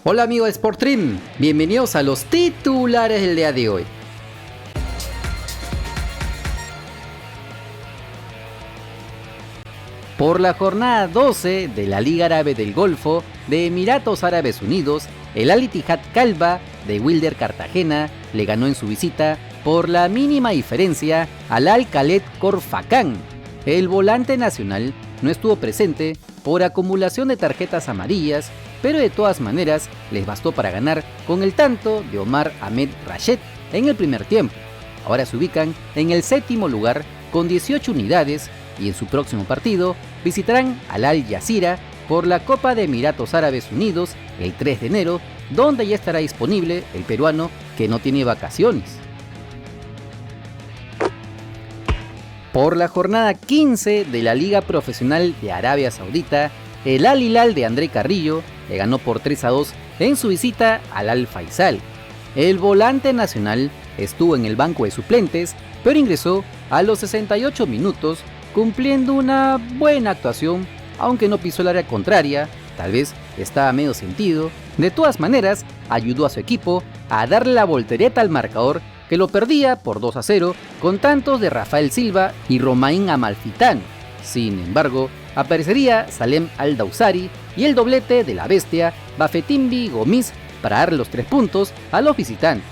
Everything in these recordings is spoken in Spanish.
Hola amigos de Sportstream, bienvenidos a los titulares del día de hoy. Por la jornada 12 de la Liga Árabe del Golfo de Emiratos Árabes Unidos, el Al Ittihad Calva de Wilder Cartagena le ganó en su visita por la mínima diferencia al Al Khaled Khor Fakkan. El volante nacional no estuvo presente por acumulación de tarjetas amarillas, pero de todas maneras les bastó para ganar con el tanto de Omar Ahmed Rached en el primer tiempo. Ahora se ubican en el séptimo lugar con 18 unidades y en su próximo partido visitarán al Al Jazeera por la Copa de Emiratos Árabes Unidos el 3 de enero, donde ya estará disponible el peruano que no tiene vacaciones. Por la jornada 15 de la Liga Profesional de Arabia Saudita, el Al Hilal de André Carrillo le ganó por 3-2 en su visita al Al Faisal. El volante nacional estuvo en el banco de suplentes, pero ingresó a los 68 minutos cumpliendo una buena actuación, aunque no pisó el área contraria, tal vez estaba medio sentido. De todas maneras, ayudó a su equipo a darle la voltereta al marcador que lo perdía por 2-0 con tantos de Rafael Silva y Romain Amalfitano. Sin embargo, aparecería Salem Al-Dawsari y el doblete de la bestia Bafetimbi Gomis para dar los 3 puntos a los visitantes.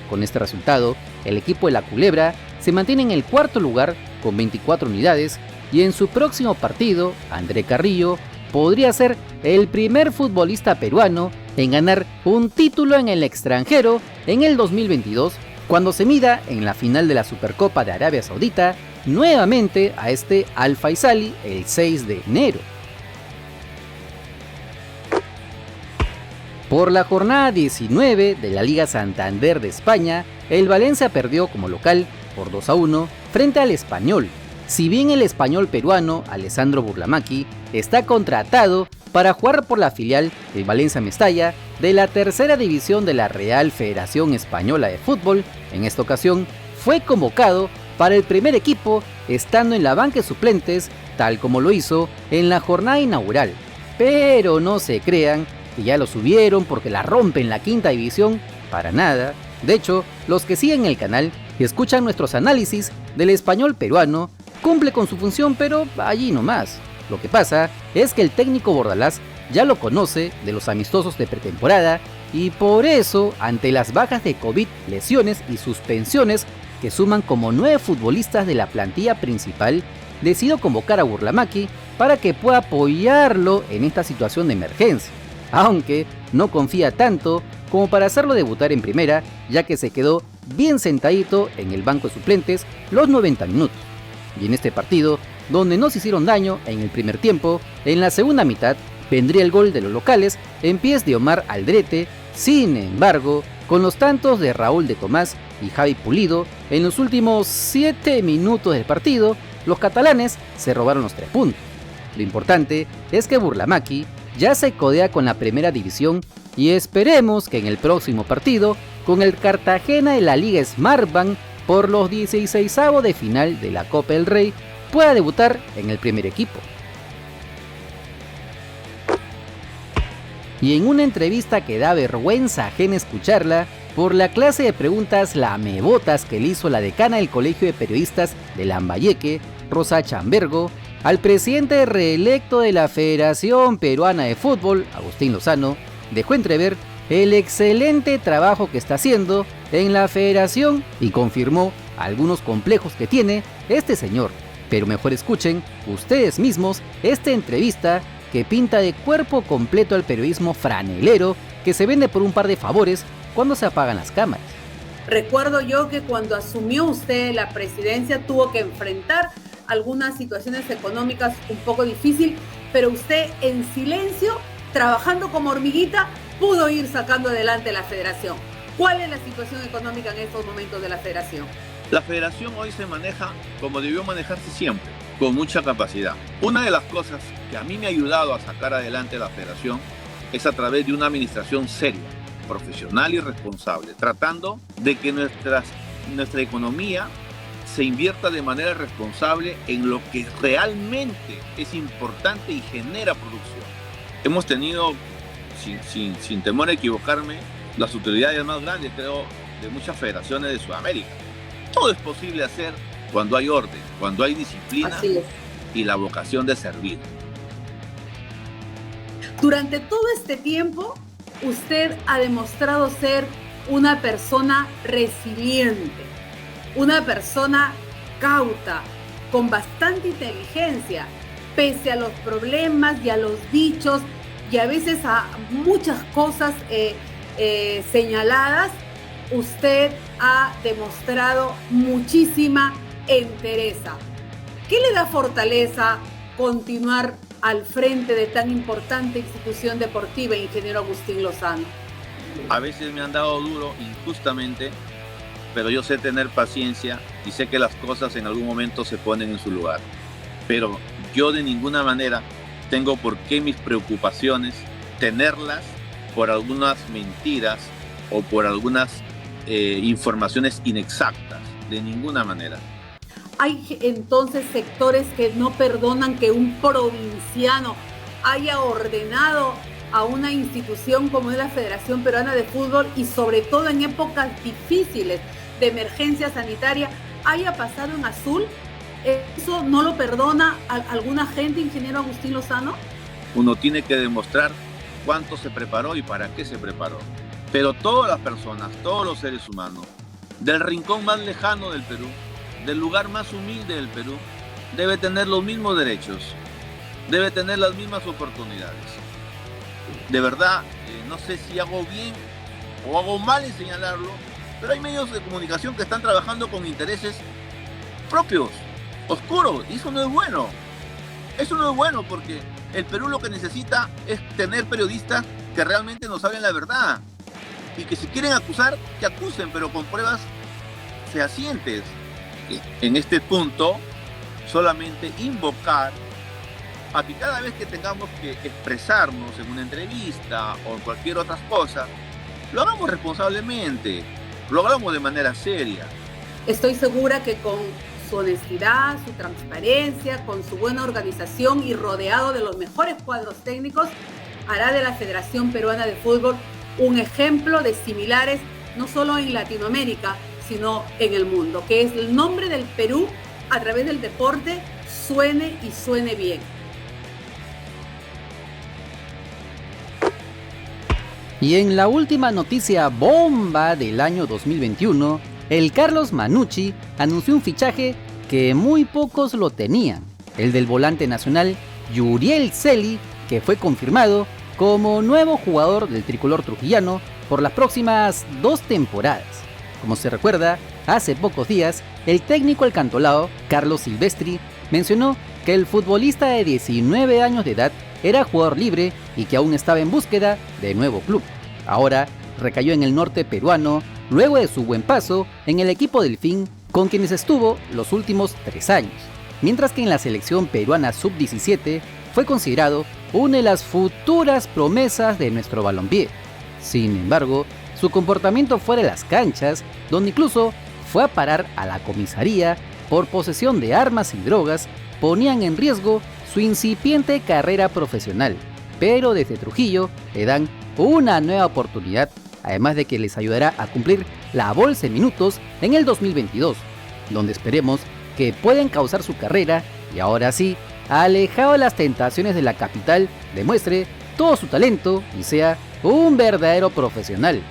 Con este resultado, el equipo de la Culebra se mantiene en el cuarto lugar con 24 unidades y en su próximo partido, André Carrillo podría ser el primer futbolista peruano en ganar un título en el extranjero en el 2022, cuando se mida en la final de la Supercopa de Arabia Saudita nuevamente a este Al Faisali el 6 de enero. Por la jornada 19 de la Liga Santander de España, el Valencia perdió como local por 2-1 frente al Español. Si bien el español peruano Alessandro Burlamaqui está contratado para jugar por la filial del Valencia Mestalla de la tercera división de la Real Federación Española de Fútbol, en esta ocasión fue convocado para el primer equipo estando en la banca de suplentes, tal como lo hizo en la jornada inaugural. Pero no se crean que ya lo subieron porque la rompen la quinta división, para nada. De hecho, los que siguen el canal y escuchan nuestros análisis del español peruano, cumple con su función, pero allí nomás. Lo que pasa es que el técnico Bordalás ya lo conoce de los amistosos de pretemporada y por eso, ante las bajas de COVID, lesiones y suspensiones que suman como 9 futbolistas de la plantilla principal, decidió convocar a Burlamaqui para que pueda apoyarlo en esta situación de emergencia, aunque no confía tanto como para hacerlo debutar en primera, ya que se quedó bien sentadito en el banco de suplentes los 90 minutos. Y en este partido, donde no se hicieron daño en el primer tiempo, en la segunda mitad vendría el gol de los locales en pies de Omar Aldrete. Sin embargo, con los tantos de Raúl de Tomás y Javi Pulido, en los últimos 7 minutos del partido, los catalanes se robaron los 3 puntos. Lo importante es que Burlamaqui ya se codea con la primera división y esperemos que en el próximo partido, con el Cartagena de la Liga Smartbank por los 16avos de final de la Copa del Rey, pueda debutar en el primer equipo. Y en una entrevista que da vergüenza ajena escucharla, por la clase de preguntas lamebotas que le hizo la decana del Colegio de Periodistas de Lambayeque, Rosa Chambergo, al presidente reelecto de la Federación Peruana de Fútbol, Agustín Lozano, dejó entrever el excelente trabajo que está haciendo en la federación y confirmó algunos complejos que tiene este señor. Pero mejor escuchen ustedes mismos esta entrevista que pinta de cuerpo completo al periodismo franelero que se vende por un par de favores cuando se apagan las cámaras. Recuerdo yo que cuando asumió usted la presidencia tuvo que enfrentar algunas situaciones económicas un poco difíciles, pero usted en silencio, trabajando como hormiguita, pudo ir sacando adelante la federación. ¿Cuál es la situación económica en estos momentos de la federación? La federación hoy se maneja como debió manejarse siempre, con mucha capacidad. Una de las cosas que a mí me ha ayudado a sacar adelante la federación es a través de una administración seria, profesional y responsable, tratando de que nuestra economía se invierta de manera responsable en lo que realmente es importante y genera producción. Hemos tenido sin temor a equivocarme, las autoridades más grandes, creo, de muchas federaciones de Sudamérica. Todo es posible hacer cuando hay orden, cuando hay disciplina y la vocación de servir. Durante todo este tiempo, usted ha demostrado ser una persona resiliente, una persona cauta, con bastante inteligencia, pese a los problemas y a los dichos y a veces a muchas cosas señaladas. Usted ha demostrado muchísima entereza. ¿Qué le da fortaleza continuar al frente de tan importante institución deportiva, ingeniero Agustín Lozano? A veces me han dado duro injustamente, pero yo sé tener paciencia y sé que las cosas en algún momento se ponen en su lugar. Pero yo de ninguna manera tengo por qué mis preocupaciones tenerlas por algunas mentiras o por algunas informaciones inexactas, de ninguna manera. Hay entonces sectores que no perdonan que un provinciano haya ordenado a una institución como es la Federación Peruana de Fútbol y sobre todo en épocas difíciles de emergencia sanitaria haya pasado en azul. ¿Eso no lo perdona a alguna gente, ingeniero Agustín Lozano? Uno tiene que demostrar cuánto se preparó y para qué se preparó. Pero todas las personas, todos los seres humanos, del rincón más lejano del Perú, del lugar más humilde del Perú, debe tener los mismos derechos, debe tener las mismas oportunidades. De verdad, no sé si hago bien o hago mal en señalarlo, pero hay medios de comunicación que están trabajando con intereses propios, oscuros, y eso no es bueno. Eso no es bueno porque el Perú lo que necesita es tener periodistas que realmente nos hablen la verdad y que si quieren acusar, que acusen, pero con pruebas fehacientes. En este punto, solamente invocar a que cada vez que tengamos que expresarnos en una entrevista o en cualquier otra cosa, lo hagamos responsablemente, lo hagamos de manera seria. Estoy segura que con su honestidad, su transparencia, con su buena organización y rodeado de los mejores cuadros técnicos, hará de la Federación Peruana de Fútbol un ejemplo de similares, no solo en Latinoamérica, sino en el mundo, que es el nombre del Perú a través del deporte suene y suene bien. Y en la última noticia bomba del año 2021, el Carlos Manucci anunció un fichaje que muy pocos lo tenían, el del volante nacional Yuriel Celi, que fue confirmado como nuevo jugador del tricolor trujillano por las próximas 2 temporadas. Como se recuerda, hace pocos días, el técnico alcantolao, Carlos Silvestri, mencionó que el futbolista de 19 años de edad era jugador libre y que aún estaba en búsqueda de nuevo club. Ahora recayó en el norte peruano, luego de su buen paso en el equipo Delfín, con quienes estuvo los últimos 3 años. Mientras que en la selección peruana sub-17 fue considerado una de las futuras promesas de nuestro balompié. Sin embargo, su comportamiento fuera de las canchas, donde incluso fue a parar a la comisaría por posesión de armas y drogas, ponían en riesgo su incipiente carrera profesional. Pero desde Trujillo le dan una nueva oportunidad, además de que les ayudará a cumplir la bolsa de minutos en el 2022, donde esperemos que puedan causar su carrera y ahora sí, alejado de las tentaciones de la capital, demuestre todo su talento y sea un verdadero profesional.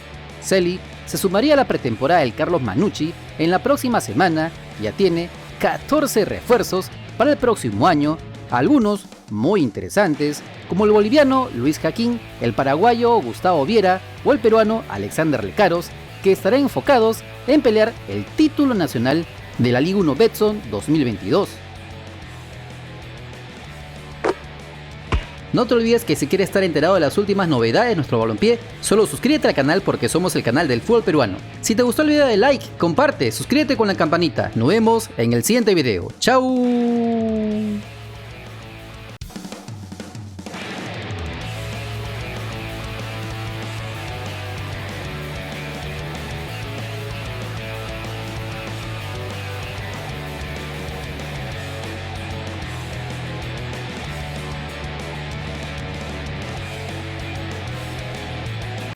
Celi se sumaría a la pretemporada del Carlos Manucci en la próxima semana y ya tiene 14 refuerzos para el próximo año, algunos muy interesantes, como el boliviano Luis Jaquín, el paraguayo Gustavo Viera o el peruano Alexander Lecaros, que estarán enfocados en pelear el título nacional de la Liga 1 Betson 2022. No te olvides que si quieres estar enterado de las últimas novedades de nuestro balompié, solo suscríbete al canal porque somos el canal del fútbol peruano. Si te gustó el video, dale like, comparte, suscríbete con la campanita. Nos vemos en el siguiente video. ¡Chao!